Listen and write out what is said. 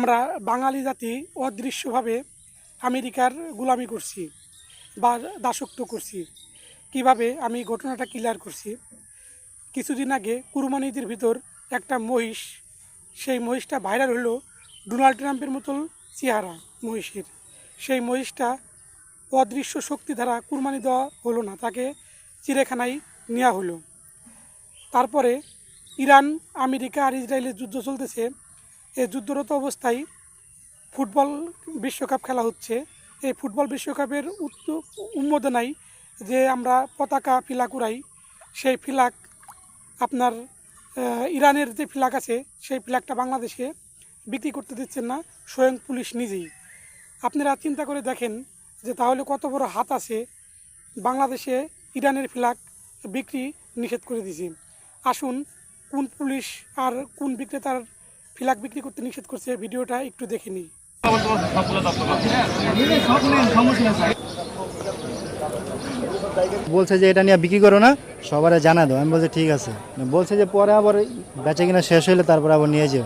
আমরা বাঙালি জাতি অদৃশ্যভাবে আমেরিকার গোলামি করছি বা দাসত্ব করছি। কিভাবে আমি ঘটনাটা ক্লিয়ার করছি। কিছুদিন আগে কুরবানি ঈদের ভিতর একটা মহিষ, সেই মহিষটা ভাইরাল হলো ডোনাল্ড ট্রাম্পের মতো চেহারা মহিষের। সেই মহিষটা অদৃশ্য শক্তি দ্বারা কুরবানি দেওয়া হলো না, তাকে চিড়িয়াখানায় নেওয়া হলো। তারপরে ইরান, আমেরিকা আর ইসরায়েলের যুদ্ধ চলতেছে। এই যুদ্ধরত অবস্থায় ফুটবল বিশ্বকাপ খেলা হচ্ছে। এই ফুটবল বিশ্বকাপের উন্মোদনায় যে আমরা পতাকা ফিলাক উড়াই, সেই ফিলাক আপনার ইরানের যে ফ্ল্যাগ আছে সেই ফ্ল্যাগটা বাংলাদেশে বিক্রি করতে দিচ্ছেন না স্বয়ং পুলিশ নিজেই। আপনারা চিন্তা করে দেখেন যে তাহলে কত বড় হাত আছে। বাংলাদেশে ইরানের ফ্ল্যাগ বিক্রি নিষেধ করে দিয়েছি। আসুন কোন পুলিশ আর কোন বিক্রেতার ফ্ল্যাগ বিক্রি করতে নিষেধ করছে ভিডিওটা একটু দেখে নিই। বলছে যে এটা নিয়ে বিক্রি করো না, সবারে জানা দাও। আমি বলছি ঠিক আছে। বলছে যে পরে আবার বেচা কিনা শেষ হইলে তারপর আবার নিয়ে যাও।